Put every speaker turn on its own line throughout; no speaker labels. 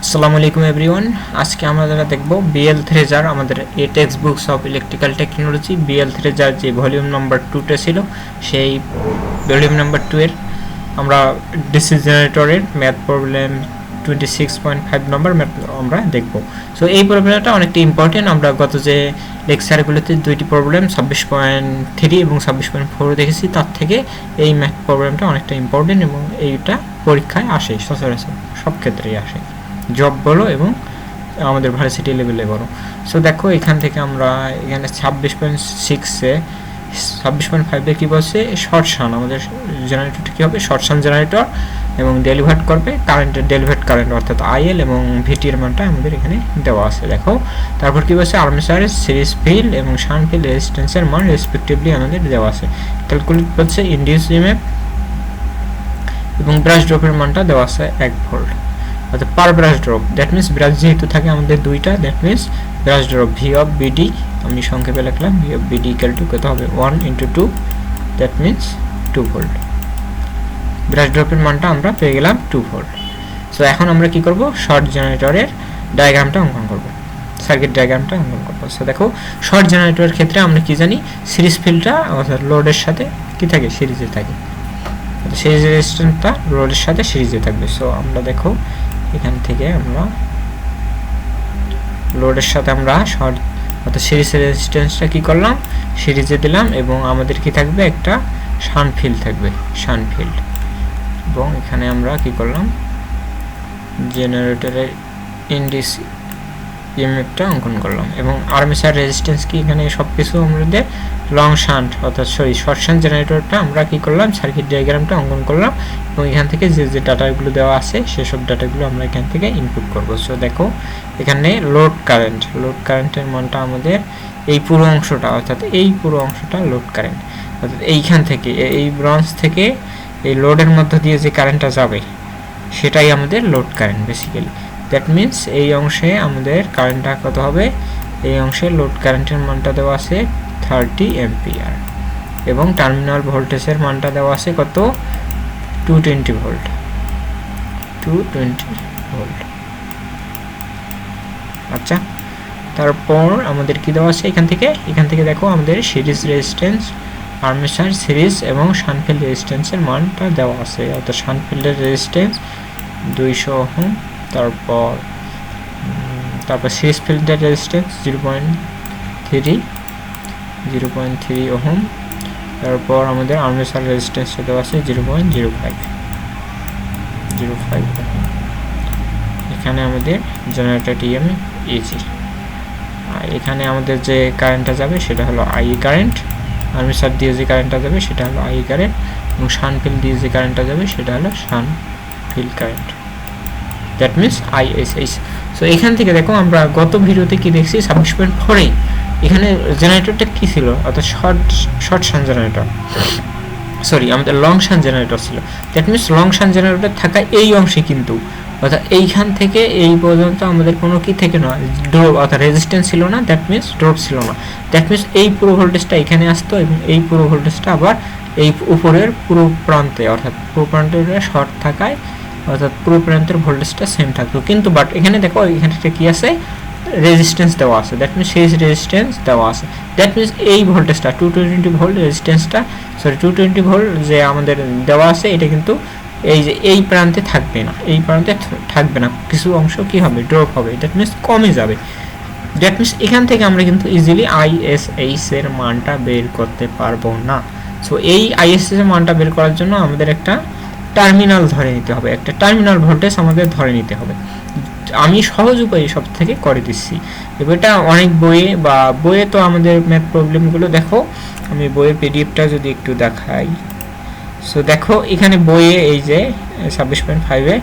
আসসালামু আলাইকুম এভরিওয়ান। আজকে আমরা দেখব B.L Theraja আমাদের এ text books of electrical technology B.L Theraja যে ভলিউম নাম্বার 2 তে ছিল সেই ভলিউম নাম্বার 2 এর আমরা ডিসি জেনারেটরের ম্যাথ প্রবলেম 26.5 নম্বর ম্যাথ আমরা দেখব। সো এই প্রবলেমটা অনেকটা ইম্পর্টেন্ট। আমরা গত যে লেকচারগুলোতে দুইটি প্রবলেম 26.3 এবং 26.4 দেখেছি, তার থেকে এই ম্যাথ প্রবলেমটা অনেকটা ইম্পর্টেন্ট এবং এইটা পরীক্ষায় আসে, সচরাচর সব ক্ষেত্রেই আসে, জব বলো এবং আমাদের ভার্সিটি লেভেলে বলো। সো দেখো এখান থেকে আমরা এখানে 26.6 এ 26.5 এ কী বলছে, শর্ট শান, আমাদের জেনারেটরটা কী হবে, শর্ট শান জেনারেটর এবং ডেলিভার্ড করবে কারেন্টের ডেলিভার্ড কারেন্ট অর্থাৎ আইএল এবং ভিটি এর মানটা আমাদের এখানে দেওয়া আছে। দেখো তারপর কী বলছে, আর্মেচারের সিরিজ ফিল্ড এবং শান্ট ফিল্ড রেজিস্ট্যান্সের মান রেসপেক্টিভলি আমাদের দেওয়া আছে। ক্যালকুলেট বলছে ইনডিউস ইএমএফ এবং ব্রাশ ড্রপের মানটা দেওয়া আছে 1 ভোল্ট অর্থাৎ per brush drop. That means brush যেহেতু থাকে আমাদের দুইটা, that means brush drop V of BD আমি সংক্ষেপে লিখলাম, V of BD equal to কত হবে 1 × 2, দ্যাট মিনস 2 ভোল্ট। ব্রাশ ড্রপের মানটা আমরা পেয়ে গেলাম 2 ভোল্ট। সো এখন আমরা কি করব, শর্ট জেনারেটরের ডায়াগ্রামটা অঙ্কন করব, সার্কিট ডায়াগ্রামটা অঙ্কন করব। সো দেখো শর্ট জেনারেটরের ক্ষেত্রে আমরা কি জানি, সিরিজ ফিল্ডটা অর্থাৎ লোডের সাথে কি থাকে, সিরিজে থাকে, সিরিজ রেজিস্ট্যান্সটা লোডের সাথে সিরিজে থাকবে। সো আমরা দেখো এখান থেকে আমরা লোডের সাথে আমরা শর্ট অর্থাৎ সিরিজ রেজিস্ট্যান্সটা কি করলাম, সিরিজে দিলাম এবং আমাদের কি থাকবে, একটা শান্ট ফিল্ড থাকবে, শান্ট ফিল্ড। এবং এখানে আমরা কি করলাম, জেনারেটরের ইনডিসি ইএমএফটা অঙ্কন করলাম এবং আর্মেচার রেজিস্ট্যান্স কি, এখানে সব কিছু আমাদের লং শান্ট অর্থাৎ শর্ট শান্ট জেনারেটরটা আমরা কি করলাম, সার্কিট ডায়াগ্রামটা অঙ্কন করলাম এবং এখান থেকে যে যে ডাটাগুলো দেওয়া আছে সেসব ডাটাগুলো আমরা এখান থেকে ইনপুট করব। সো দেখো এখানে লোড কারেন্টের মানটা আমাদের এই পুরো অংশটা অর্থাৎ এই পুরো অংশটা লোড কারেন্ট, অর্থাৎ এইখান থেকে এই ব্রাঞ্চ থেকে এই লোডের মধ্য দিয়ে যে কারেন্টটা যাবে সেটাই আমাদের load current basically. That means এই অংশে আমাদের কারেন্টটা কত হবে, এই অংশে লোড কারেন্টের মানটা দেওয়া আছে 30 অ্যাম্পিয়ার এবং টার্মিনাল ভোল্টেজের মানটা দেওয়া আছে কত, 220 ভোল্ট, 220 ভোল্ট। আচ্ছা, তারপর আমাদের কি দেওয়া আছে এখান থেকে দেখো আমাদের সিরিজ রেজিস্ট্যান্স, আর্মেচার সিরিজ এবং শান্ট ফিল্ড রেজিস্ট্যান্সের মানটা দেওয়া আছে, অর্থাৎ শান্ট ফিল্ডের রেজিস্ট্যান্স 200 ওহম, তারপর সিরিজ ফিল্ডের রেজিস্ট্যান্স 0.3 ওহম, তারপর আমাদের আর্মেচার রেজিস্ট্যান্সটা দেওয়া আছে 0.05 ওহম। এখানে আমাদের জেনারেটর ইএমএফ ইজি, আর এখানে আমাদের যে কারেন্টটা যাবে সেটা হলো আই কারেন্ট, আর্মেচার দিয়ে যে কারেন্টটা যাবে সেটা হলো আই কারেন্ট এবং শান্ট ফিল্ড দিয়ে যে কারেন্টটা যাবে সেটা হলো shunt field current, that means ISH. So এখান থেকে দেখো আমরা গত ভিডিওতে কি দেখছি, 26.4 এখানে জেনারেটরটা কি ছিল, অর্থাৎ শর্ট শান্ট জেনারেটর, সরি আমাদের লং শান্ট জেনারেটর ছিল। That means long shunt generator থাকা এই অংশে কিন্তু অর্থাৎ এইখান থেকে এই পর্যন্ত আমাদের কোনো কি থেকে না, ড্রপ অর্থাৎ রেজিস্ট্যান্স ছিল না, দ্যাট মিনস ড্রপ ছিল না। দ্যাট মিনস এই পুরো ভোল্টেজটা এখানে আসতো এবং এই পুরো ভোল্টেজটা আবার এই উপরের পুরো প্রান্তে অর্থাৎ পুরো প্রান্তের শর্ট থাকায় অর্থাৎ পুরো প্রান্তের ভোল্টেজটা সেম থাকতো। কিন্তু বাট এখানে দেখো এখানে কি আছে, রেজিস্ট্যান্স দেওয়া আছে, দ্যাট মিনস সিরিজ রেজিস্ট্যান্স দেওয়া আছে। দ্যাট মিনস এই ভোল্টেজটা 220 ভোল্ট রেজিস্ট্যান্সটা 220 ভোল্ট যে আমাদের দেওয়া আছে এটা কিন্তু এই যে এই প্রান্তে থাকবে না, এই প্রান্তে থাকবে না, কিছু অংশ কি হবে, ড্রপ হবে, দ্যাট মিনস কমে যাবে। দ্যাট মিনস এখান থেকে আমরা কিন্তু ইজিলি আইএসএইচ এর মানটা বের করতে পারবো না। সো এই আইএসএইচ এর মানটা বের করার জন্য আমাদের একটা টার্মিনাল ধরে নিতে হবে, একটা টার্মিনাল ভোল্টেজ আমাদের ধরে নিতে হবে। আমি সহজ উপায়ে সব থেকে করে দিচ্ছি, এটা অনেক বইয়ে তো আমাদের ম্যাথ প্রবলেমগুলো দেখো, আমি বইয়ের পিডিএফটা যদি একটু দেখাই। সো দেখো এখানে বইয়ে এই যে 26.5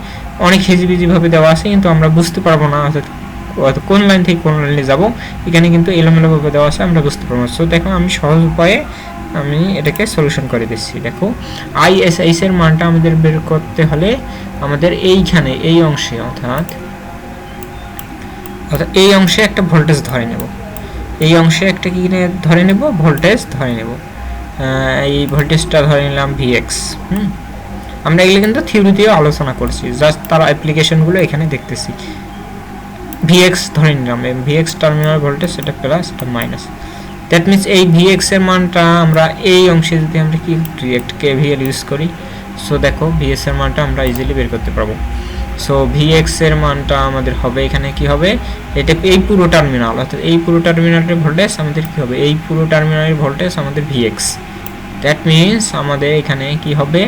অনেক হেজিবিজিভাবে দেওয়া আছে, কিন্তু আমরা বুঝতে পারবো না অর্থাৎ কোন লাইন থেকে কোন লাইনে যাব, এখানে কিন্তু এলোমেলোভাবে দেওয়া আছে, আমরা বুঝতে পারবো। সো দেখো আমি সহজ উপায়ে আমি এটাকে সলিউশন করে দিচ্ছি। দেখো আইএসএইচ এর মানটা আমাদের বের করতে হলে আমাদের এইখানে এই অংশে অর্থাৎ এই অংশে একটা ভোল্টেজ ধরে নেব, এই অংশে একটা কি ধরে নেব, ভোল্টেজ ধরে নেব, এই ভোল্টেজটা ধরে নিলাম ভিএক্স। আমরা এগুলো কিন্তু থিওরিতেও আলোচনা করছি, জাস্ট তার অ্যাপ্লিকেশনগুলো এখানে দেখতেছি। ভিএক্স ধরে নিলাম, ভিএক্স টার্মিনাল ভোল্টেজ, এটা প্লাস এটা মাইনাস। দ্যাট মিনস এই ভিএক্স এর মানটা আমরা এই অংশে যদি আমরা কি ডিরেক্ট কেভিএল ইউজ করি, সো দেখো ভিএক্স এর মানটা আমরা ইজিলি বের করতে পারবো। সো ভিএক্স এর মানটা আমাদের হবে এখানে কি হবে, এটা এই পুরো টার্মিনাল, অর্থাৎ এই পুরো টার্মিনালের ভোল্টেজ আমাদের কি হবে, এই পুরো টার্মিনালের ভোল্টেজ আমাদের ভিএক্স। দ্যাট মিনস আমাদের এখানে কি হবে,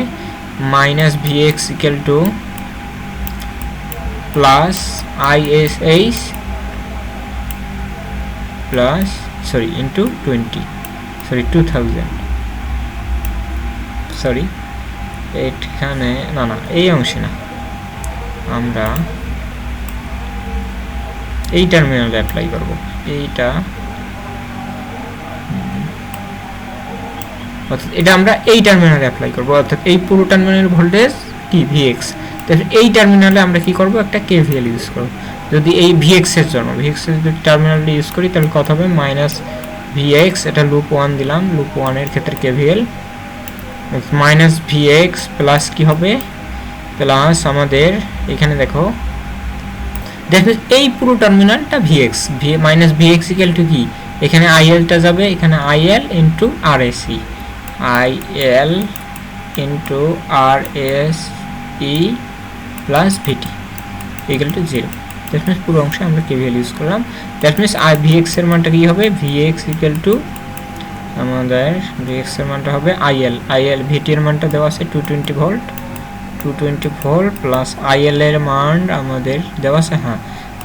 minus VX equal to plus ISH plus sorry into 2000 sorry এখানে না এই অংশে না, আমরা এই টার্মিনালে অ্যাপ্লাই করব, এইটা অর্থাৎ এটা আমরা এই টার্মিনালে অ্যাপ্লাই করব, অর্থাৎ এই পুরো টার্মিনালের ভোল্টেজ কি ভিএক্স। তাহলে এই টার্মিনালে আমরা কি করব, একটা কেভিএল ইউজ করব। যদি এই ভিএক্স এর জন্য যদি টার্মিনালটি ইউজ করি তাহলে কত হবে, মাইনাস ভিএক্স, এটা লুপ 1 দিলাম, লুপ 1 এর ক্ষেত্রে কেভিএল মাইনাস ভিএক্স প্লাস কি হবে, প্লাস আমাদের এখানে দেখো এই পুরো টার্মিনালটা VX, minus VX equal to কি, এখানে আইএলটা যাবে, এখানে IL into RSE, IL into RSE plus VT equal to 0। That means পুরো অংশে আমরা কেভিএল ইউজ করলাম। দ্যাট মিনস ভিএক্স এর মানটা কি হবে, ভিএক্স ইকুয়াল টু আমাদের ভিএক্স এর মানটা হবে আইএল ভিটি এর মানটা দেওয়া আছে 220 ভোল্ট প্লাস আইএল এর মান আমাদের দেওয়া আছে, হ্যাঁ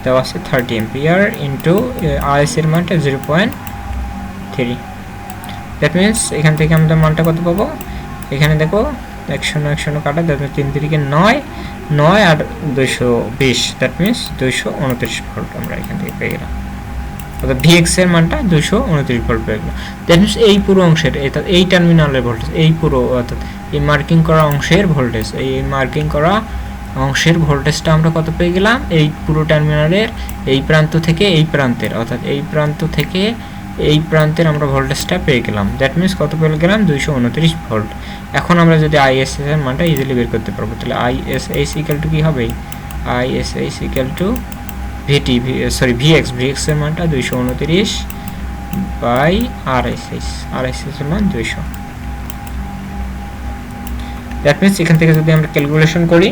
দেওয়া আছে 30 এম্পিয়ার ইন্টু আরএস এর মানটা 0.3। দ্যাট মিনস এখান থেকে আমরা মানটা কত পাবো, এখানে দেখো 100 কাটা, দ্যাট মিনস 3 3 9 আর 220, দ্যাট মিনস 229 ভোল্ট আমরা এখান থেকে পেয়ে গেলাম, অর্থাৎ ভিএক্স এর মানটা 229 ভোল্ট পেয়ে গেলাম। দ্যাট মিনস এই পুরো অংশের এই টার্মিনালের ভোল্টেজ, এই পুরো অর্থাৎ এই মার্কিং করা অংশের ভোল্টেজ, এই মার্কিং করা অংশের ভোল্টেজটা আমরা কত পেয়ে গেলাম, এই পুরো টার্মিনালের এই প্রান্ত থেকে এই প্রান্তের, অর্থাৎ এই প্রান্ত থেকে এই প্রান্তের আমরা ভোল্টেজটা পেয়ে গেলাম। দ্যাট মিনস কত পেয়ে গেলাম, 229 ভোল্ট। এখন আমরা যদি আইএসএস এর মানটা ইজিলি বের করতে পারবো, তাহলে আইএসএইচ ইকুয়াল টু কি হবে, আইএসএইচ ইকুয়াল টু ভিটি ভিএক্স এর মানটা 229 বাই আরএসএইচ এর মান 200। দ্যাট মিনস এখান থেকে যদি আমরা ক্যালকুলেশন করি,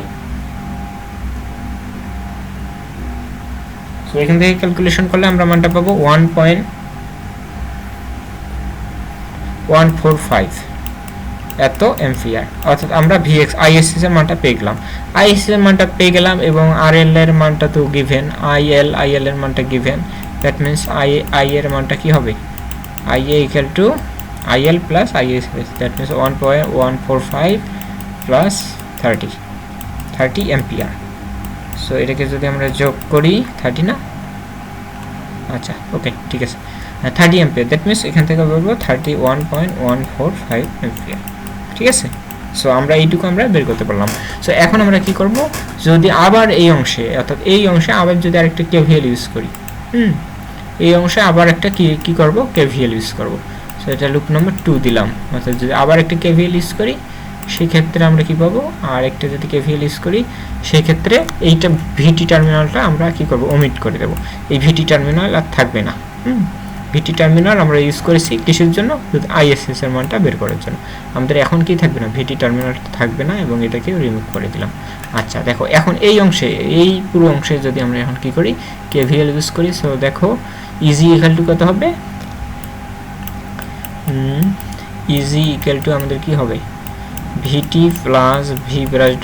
তো এখান থেকে ক্যালকুলেশন করলে আমরা মানটা পাবো 1.145 এত এম্পিয়ার, অর্থাৎ আমরা ভিএক্স আইএসএস এর মানটা পেয়ে গেলাম, এবং আরএল এর মানটা তো গিভেন, আইএল এর মানটা গিভেন। দ্যাট মিনস আই এর মানটা কি হবে, IA equal to IL plus ISS, that means 1.145 plus 30 ampere. So এটাকে যদি আমরা যোগ করি 30 না, আচ্ছা ওকে ঠিক আছে, 30 এম্পিয়ার। দ্যাট মিনস এখান থেকে বলবো 31.145 এম্পিয়ার, ঠিক আছে। সো আমরা এইটুকু আমরা বের করতে পারলাম। সো এখন আমরা কি করব, যদি আবার এই অংশে, অর্থাৎ এই অংশে আবার যদি আরেকটা কেভিএল ইউজ করি, এই অংশে আবার একটা কি করব, কেভিএল ইউজ করব। সো এটা লুপ নাম্বার 2 দিলাম, অর্থাৎ যদি আবার একটা কেভিএল ইউজ করি সেই ক্ষেত্রে আমরা কি পাবো, আর একটা যদি কেভিএল ইউজ করি সেই ক্ষেত্রে এইটা ভিটি টার্মিনালটা আমরা কি করব, ওমিট করে দেব, এই ভিটি টার্মিনাল আর থাকবে না। ভিটি টার্মিনাল আমরা ইউজ করেছি কিসের জন্য, আইএসএস এর মানটা বের করার জন্য। আমাদের এখন কি থাকবে না, ভিটি টার্মিনালটা থাকবে না, এবং এটাকে রিমুভ করে দিলাম। আচ্ছা দেখো এখন এই অংশে, এই পুরো অংশে যদি আমরা এখন কি করি, কেভিএল ইউজ করি। সো দেখো ইজি ইকুয়াল টু কত হবে, ইজি ইকুয়াল টু আমাদের কি হবে, VT plus V brush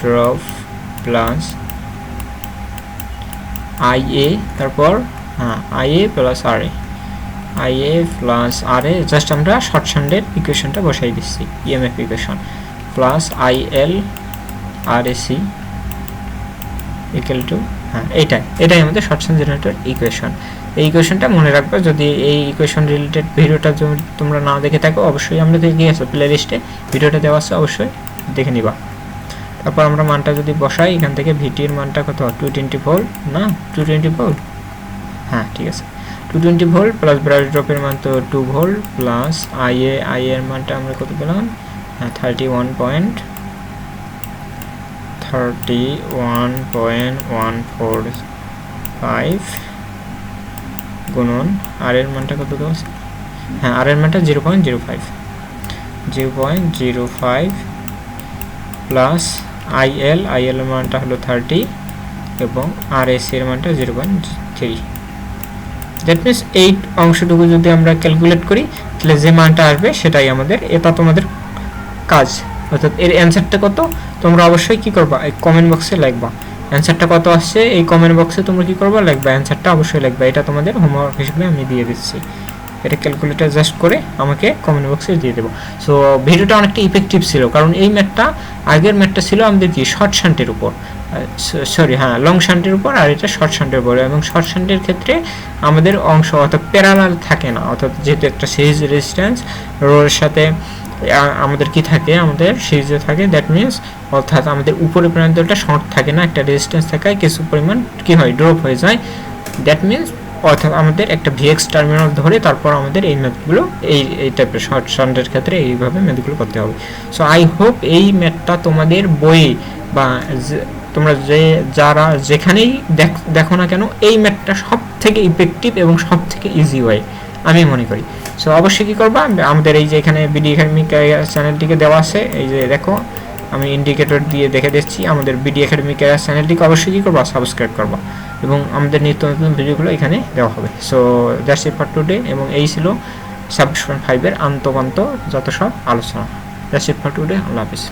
drop plus IA, তারপর আইএ প্লাস আরএ, জাস্ট আমরা শর্টহ্যান্ডের ইকুয়েশনটা বসাই দিচ্ছি, EMF equation, plus IL RAC equal to, এটাই আমাদের শর্টহ্যান্ড জেনারেটর ইকুয়েশন। এই ইকুয়েশনটা মনে রাখবে, যদি এই ইকুয়েশন রিলেটেড ভিডিওটা তোমরা না দেখে থাকো অবশ্যই আমরা দেখে গেছো প্লে লিস্টে ভিডিওটা দেওয়া আছে, অবশ্যই দেখে নিবা। তারপর আমরা মানটা যদি বসাই, এখান থেকে ভিটির মানটা কত, 220 ভোল্ট না 220 ভোল্ট, হ্যাঁ ঠিক আছে 220 ভোল্ট প্লাস ব্রাশ ড্রপের মান তো 2 ভোল্ট প্লাস আইএ এর মানটা আমরা কত পেলাম, 31.35 31.145 গুণন আর এর মানটা কত দেওয়া আছে? হ্যাঁ, আর এর মানটা 0.05 প্লাস আইএল এর মানটা হলো 30 এবং আর এস এর মানটা 0.3। দ্যাট মিনস এই অংশটুকু যদি আমরা ক্যালকুলেট করি তাহলে যে মানটা আসবে সেটাই আমাদের, এটা তোমাদের কাজ। অর্থাৎ এর অ্যান্সারটা কত তোমরা অবশ্যই কি করবা, এই কমেন্ট বক্সে লিখবা। অ্যান্সারটা কত আসছে এই কমেন্ট বক্সে তোমরা কি করবা, লিখবা, অ্যান্সারটা অবশ্যই লিখবা। এটা তোমাদের হোমওয়ার্ক হিসেবে আমি দিয়ে দিচ্ছি। এটা ক্যালকুলেটর জাস্ট করে আমাকে কমেন্ট বক্সে দিয়ে দেবো। সো ভিডিওটা অনেকটা ইফেক্টিভ ছিল, কারণ এই ম্যাথটা, আগের ম্যাথটা ছিল আমাদের কি শর্ট শান্টের উপর, সরি হ্যাঁ লং শান্টের উপর, আর এটা শর্ট শান্টের উপর। এবং শর্ট শান্টের ক্ষেত্রে আমাদের অংশ অর্থাৎ প্যারালাল থাকে না, অর্থাৎ যেহেতু একটা সিরিজ রেজিস্ট্যান্স রোর সাথে আমাদের কি থাকে, আমাদের সিরিজে থাকে। দ্যাট মিনস অর্থাৎ আমাদের উপরে প্রান্তটা শর্ট থাকে না, একটা রেজিস্ট্যান্স থাকায় কিছু পরিমাণ কি হয়, ড্রপ হয়ে যায়। দ্যাট মিনস অর্থাৎ আমাদের একটা ভিএক্স টার্মিনাল ধরে তারপর আমাদের এই ম্যাথগুলো এই টাইপের শর্ট শান্টের ক্ষেত্রে এইভাবে ম্যাথগুলো করতে হবে। সো আই হোপ এই ম্যাথটা তোমাদের বইয়ে বা তোমরা যারা যেখানেই দেখো না কেন এই ম্যাথটা সব থেকে ইফেক্টিভ এবং সব থেকে ইজি ওয়ে আমি মনে করি। সো অবশ্যই কী করবা, আমাদের এই যে এখানে বিডি একাডেমিক চ্যানেলটিকে দেওয়া আছে, এই যে দেখো আমি ইন্ডিকেটর দিয়ে দেখে দিচ্ছি, আমাদের বিডি একাডেমিক চ্যানেলটিকে অবশ্যই কী করবা, সাবস্ক্রাইব করবা, এবং আমাদের নিত্য নতুন ভিডিওগুলো এখানে দেওয়া হবে। So that's it for today, এবং এই ছিল সাবজেক্ট 5-এর আন্তঃপান্ত যত সব আলোচনা। That's it for today, Allah Hafiz.